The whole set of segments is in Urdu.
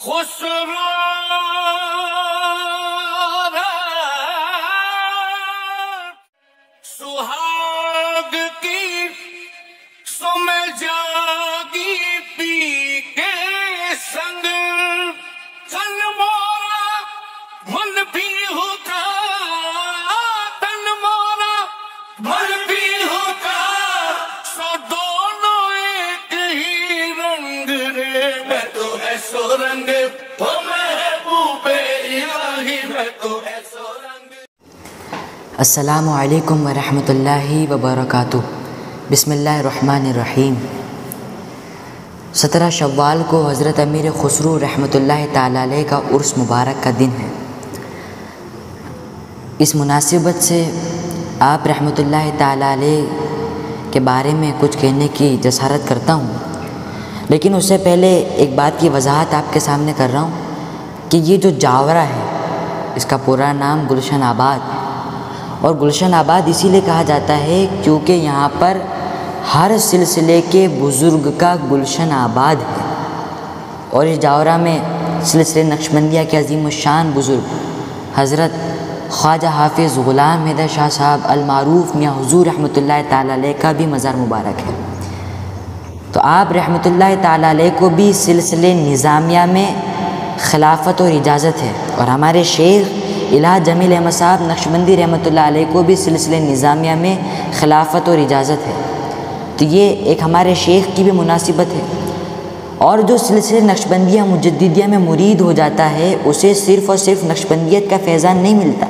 خسرو سہاگ کی سم جاگی پی کے سنگ تن مورا من بھی ہوتا تن مورا من بھی ہوتا سو دونوں ایک ہی رنگ رے میں تو ہے سو رنگ وہ محبوب الہی میں تو ہے سو رنگ۔ السلام علیکم ورحمۃ اللہ وبرکاتہ۔ بسم اللہ الرحمن الرحیم۔ 17 شوال کو حضرت امیر خسرو رحمۃ اللہ تعالیٰ علیہ کا عرس مبارک کا دن ہے۔ اس مناسبت سے آپ رحمۃ اللہ تعالیٰ علیہ کے بارے میں کچھ کہنے کی جسارت کرتا ہوں، لیکن اس سے پہلے ایک بات کی وضاحت آپ کے سامنے کر رہا ہوں کہ یہ جو جاورا ہے اس کا پورا نام گلشن آباد، اور گلشن آباد اسی لیے کہا جاتا ہے کیونکہ یہاں پر ہر سلسلے کے بزرگ کا گلشن آباد ہے، اور اس جاورا میں سلسلے نقشبندیہ کے عظیم الشان بزرگ حضرت خواجہ حافظ غلام حیدر شاہ صاحب المعروف میاں حضور رحمۃ اللہ تعالیٰ علیہ کا بھی مزار مبارک ہے۔ تو آپ رحمۃ اللہ تعالیٰ علیہ کو بھی سلسلے نظامیہ میں خلافت اور اجازت ہے، اور ہمارے شیخ الہ جمیل احمد صاحب نقشبندی رحمۃ اللہ علیہ کو بھی سلسلے نظامیہ میں خلافت اور اجازت ہے۔ تو یہ ایک ہمارے شیخ کی بھی مناسبت ہے، اور جو سلسلے نقشبندیہ مجددیہ میں مرید ہو جاتا ہے اسے صرف اور صرف نقشبندیت کا فیضان نہیں ملتا،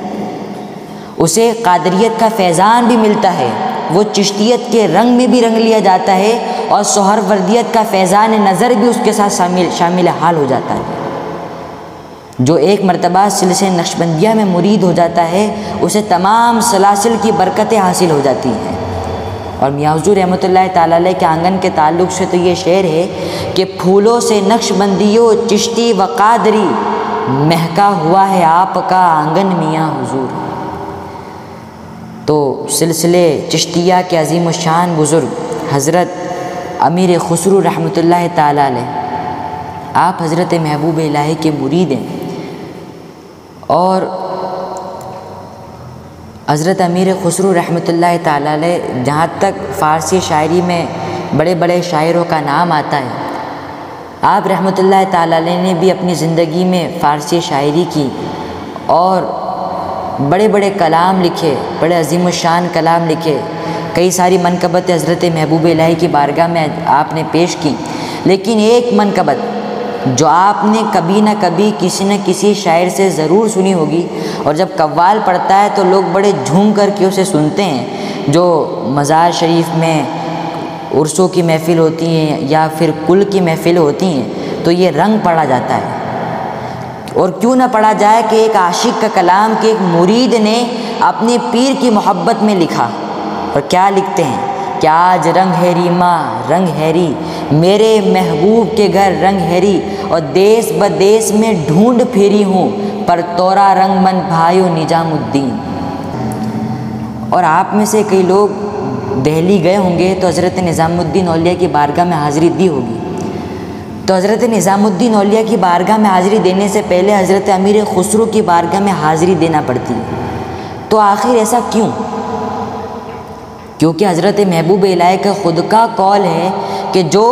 اسے قادریت کا فیضان بھی ملتا ہے، وہ چشتیت کے رنگ میں بھی رنگ لیا جاتا ہے، اور سہروردیت کا فیضان نظر بھی اس کے ساتھ شامل حال ہو جاتا ہے۔ جو ایک مرتبہ سلسلے نقشبندیہ میں مرید ہو جاتا ہے اسے تمام سلاسل کی برکتیں حاصل ہو جاتی ہیں۔ اور میاں حضور رحمۃ اللہ تعالیٰ علیہ کے آنگن کے تعلق سے تو یہ شعر ہے کہ پھولوں سے نقشبندیوں چشتی و قادری مہکا ہوا ہے آپ کا آنگن میاں حضور۔ تو سلسلے چشتیہ کے عظیم الشان بزرگ حضرت امیر خسرو رحمۃ اللہ تعالیٰ علیہ، آپ حضرت محبوب الہی کے مرید ہیں، اور حضرت امیر خسرو رحمۃ اللہ تعالیٰ علیہ جہاں تک فارسی شاعری میں بڑے بڑے شاعروں کا نام آتا ہے، آپ رحمۃ اللہ تعالیٰ علیہ نے بھی اپنی زندگی میں فارسی شاعری کی اور بڑے بڑے کلام لکھے، بڑے عظیم الشان کلام لکھے، کئی ساری منقبت حضرت محبوب الہی کی بارگاہ میں آپ نے پیش کی، لیکن ایک منقبت جو آپ نے کبھی نہ کبھی کسی نہ کسی شاعر سے ضرور سنی ہوگی، اور جب قوال پڑھتا ہے تو لوگ بڑے جھوم کر کے اسے سنتے ہیں، جو مزار شریف میں عرسوں کی محفل ہوتی ہیں یا پھر کل کی محفل ہوتی ہیں تو یہ رنگ پڑھا جاتا ہے۔ اور کیوں نہ پڑھا جائے کہ ایک عاشق کا کلام کہ ایک مرید نے اپنے پیر کی محبت میں لکھا، اور کیا لکھتے ہیں کہ آج رنگ ہیری ماں رنگ ہیری میرے محبوب کے گھر رنگ ہیری، اور دیس بدیس میں ڈھونڈ پھری ہوں پر تورا رنگ من بھائیو نظام الدین۔ اور آپ میں سے کئی لوگ دہلی گئے ہوں گے تو حضرت نظام الدین اولیاء کی بارگاہ میں حاضری دی ہوگی، تو حضرت نظام الدین اولیاء کی بارگاہ میں حاضری دینے سے پہلے حضرت امیر خسرو کی بارگاہ میں حاضری دینا پڑتی ہے۔ تو آخر ایسا کیوں؟ کیونکہ حضرت محبوب الہی کا خود کا قول ہے کہ جو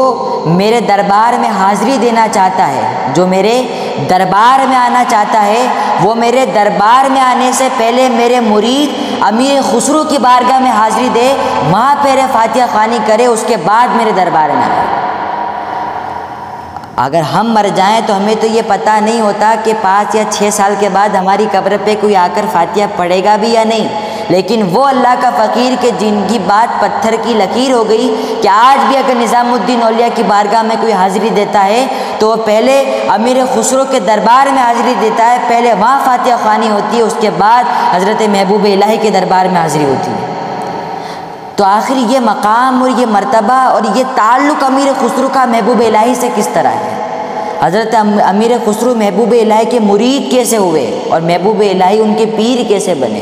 میرے دربار میں حاضری دینا چاہتا ہے، جو میرے دربار میں آنا چاہتا ہے، وہ میرے دربار میں آنے سے پہلے میرے مرید امیر خسرو کی بارگاہ میں حاضری دے، وہاں پہلے فاتحہ خوانی کرے، اس کے بعد میرے دربار میں آئے۔ اگر ہم مر جائیں تو ہمیں تو یہ پتہ نہیں ہوتا کہ 5 یا 6 سال کے بعد ہماری قبر پہ کوئی آ کر فاتحہ پڑھے گا بھی یا نہیں، لیکن وہ اللہ کا فقیر کہ جن کی بات پتھر کی لکیر ہو گئی کہ آج بھی اگر نظام الدین اولیاء کی بارگاہ میں کوئی حاضری دیتا ہے تو وہ پہلے امیر خسرو کے دربار میں حاضری دیتا ہے، پہلے وہاں فاتحہ خوانی ہوتی ہے، اس کے بعد حضرت محبوب الہی کے دربار میں حاضری ہوتی ہے۔ تو آخر یہ مقام اور یہ مرتبہ اور یہ تعلق امیر خسرو کا محبوب الہی سے کس طرح ہے؟ حضرت امیر خسرو محبوب الہی کے مرید کیسے ہوئے اور محبوب الہی ان کے پیر کیسے بنے؟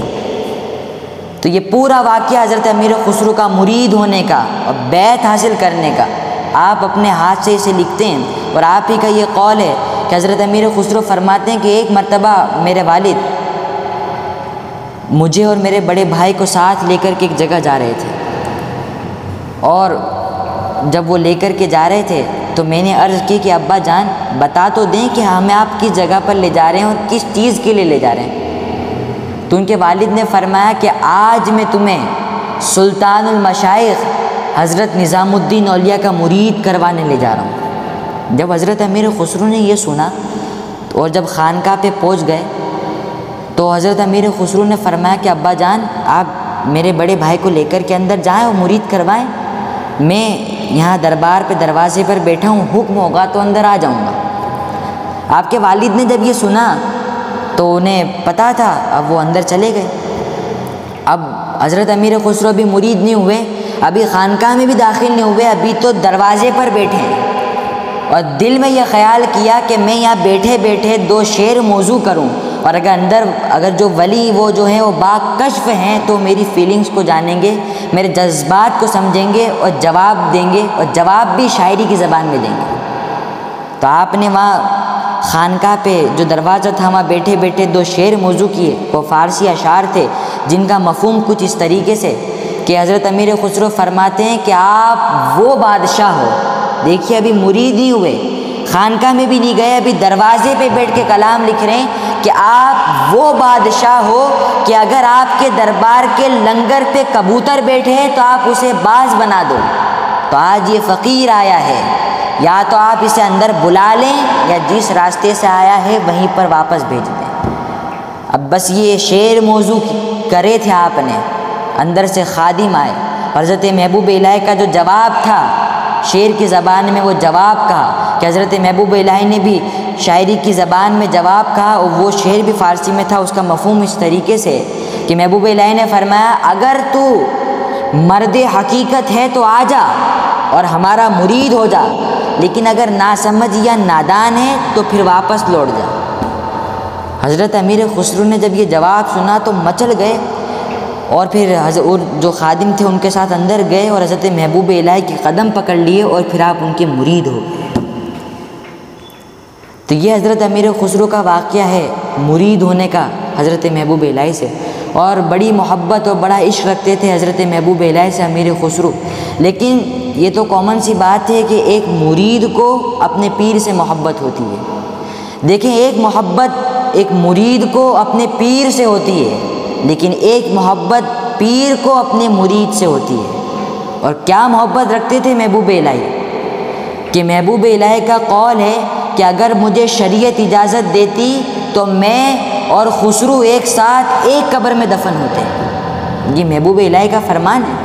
تو یہ پورا واقعہ حضرت امیر خسرو کا مرید ہونے کا اور بیعت حاصل کرنے کا آپ اپنے ہاتھ سے اسے لکھتے ہیں، اور آپ ہی کا یہ قول ہے کہ حضرت امیر خسرو فرماتے ہیں کہ ایک مرتبہ میرے والد مجھے اور میرے بڑے بھائی کو ساتھ لے کر کے ایک جگہ جا رہے تھے، اور جب وہ لے کر کے جا رہے تھے تو میں نے عرض کی کہ ابا جان بتا تو دیں کہ ہمیں آپ کس جگہ پر لے جا رہے ہیں اور کس چیز کے لیے لے جا رہے ہیں۔ تو ان کے والد نے فرمایا کہ آج میں تمہیں سلطان المشائخ حضرت نظام الدین اولیاء کا مرید کروانے لے جا رہا ہوں۔ جب حضرت امیر خسرو نے یہ سنا اور جب خانقاہ پہ پہنچ گئے تو حضرت امیر خسرو نے فرمایا کہ ابا جان آپ میرے بڑے بھائی کو لے کر کے اندر جائیں اور مرید کروائیں، میں یہاں دربار پہ دروازے پر بیٹھا ہوں، حکم ہوگا تو اندر آ جاؤں گا۔ آپ کے والد نے جب یہ سنا تو انہیں پتہ تھا، اب وہ اندر چلے گئے۔ اب حضرت امیر خسرو بھی مرید نہیں ہوئے، ابھی خانقاہ میں بھی داخل نہیں ہوئے، ابھی تو دروازے پر بیٹھے ہیں، اور دل میں یہ خیال کیا کہ میں یہاں بیٹھے بیٹھے 2 شعر موضوع کروں، اور اگر جو ولی وہ جو ہیں وہ با کشف ہیں تو میری فیلنگز کو جانیں گے، میرے جذبات کو سمجھیں گے اور جواب دیں گے، اور جواب بھی شاعری کی زبان میں دیں گے۔ تو آپ نے وہاں خانقاہ پہ جو دروازہ تھا وہاں بیٹھے بیٹھے 2 شعر موضوع کیے، وہ فارسی اشعار تھے جن کا مفہوم کچھ اس طریقے سے کہ حضرت امیر خسرو فرماتے ہیں کہ آپ وہ بادشاہ ہو، دیکھیے ابھی مرید نہیں ہوئے، خانقاہ میں بھی نہیں گئے، ابھی دروازے پہ بیٹھ کے کلام لکھ رہے ہیں کہ آپ وہ بادشاہ ہو کہ اگر آپ کے دربار کے لنگر پہ کبوتر بیٹھے تو آپ اسے باز بنا دو۔ تو آج یہ فقیر آیا ہے، یا تو آپ اسے اندر بلا لیں یا جس راستے سے آیا ہے وہیں پر واپس بھیج دیں۔ اب بس یہ شعر موضوع کرے تھے آپ نے، اندر سے خادم آئے، حضرت محبوب الہی کا جو جواب تھا شعر کی زبان میں وہ جواب کہا کہ حضرت محبوب الہی نے بھی شاعری کی زبان میں جواب کہا، اور وہ شعر بھی فارسی میں تھا۔ اس کا مفہوم اس طریقے سے کہ محبوب الہی نے فرمایا اگر تو مرد حقیقت ہے تو آ جا اور ہمارا مرید ہو جا، لیکن اگر ناسمجھ یا نادان ہے تو پھر واپس لوٹ جا۔ حضرت امیر خسرو نے جب یہ جواب سنا تو مچل گئے، اور پھر جو خادم تھے ان کے ساتھ اندر گئے اور حضرت محبوب الہی کی قدم پکڑ لیے، اور پھر آپ ان کے مرید ہو گئے۔ تو یہ حضرت امیر خسرو کا واقعہ ہے مرید ہونے کا حضرت محبوب الہی سے، اور بڑی محبت اور بڑا عشق رکھتے تھے حضرت محبوب الہی سے امیر خسرو۔ لیکن یہ تو کامن سی بات ہے کہ ایک مرید کو اپنے پیر سے محبت ہوتی ہے۔ دیکھیں، ایک محبت ایک مرید کو اپنے پیر سے ہوتی ہے، لیکن ایک محبت پیر کو اپنے مرید سے ہوتی ہے۔ اور کیا محبت رکھتے تھے محبوب الہی کہ محبوب الہی کا قول ہے کہ اگر مجھے شریعت اجازت دیتی تو میں اور خسرو ایک ساتھ ایک قبر میں دفن ہوتے ہیں۔ یہ محبوب الہی کا فرمان ہے۔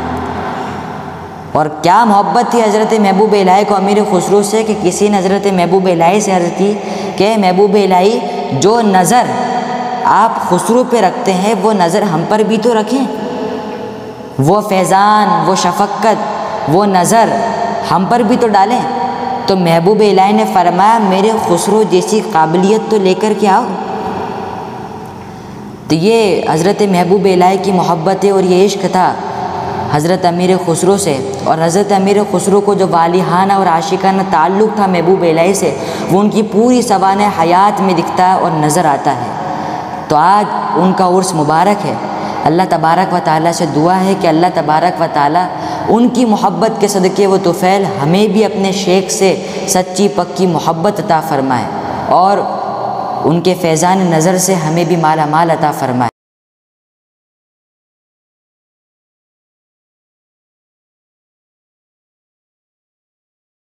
اور کیا محبت تھی حضرت محبوب الہی کو امیر خسرو سے کہ کسی نے حضرت محبوب الہی سے عرض کی کہ محبوب الہی جو نظر آپ خسرو پہ رکھتے ہیں وہ نظر ہم پر بھی تو رکھیں، وہ فیضان، وہ شفقت، وہ نظر ہم پر بھی تو ڈالیں۔ تو محبوب الہی نے فرمایا میرے خسرو جیسی قابلیت تو لے کر کے آؤ۔ تو یہ حضرت محبوب الہی کی محبت ہے اور یہ عشق تھا حضرت امیر خسرو سے، اور حضرت امیر خسرو کو جو والہانہ اور عاشقانہ تعلق تھا محبوب الہی سے وہ ان کی پوری سوانح حیات میں دکھتا ہے اور نظر آتا ہے۔ تو آج ان کا عرس مبارک ہے۔ اللہ تبارک و تعالیٰ سے دعا ہے کہ اللہ تبارک و تعالیٰ ان کی محبت کے صدقے و طفیل ہمیں بھی اپنے شیخ سے سچی پکی محبت عطا فرمائے، اور ان کے فیضان نظر سے ہمیں بھی مالا مال عطا فرمائے۔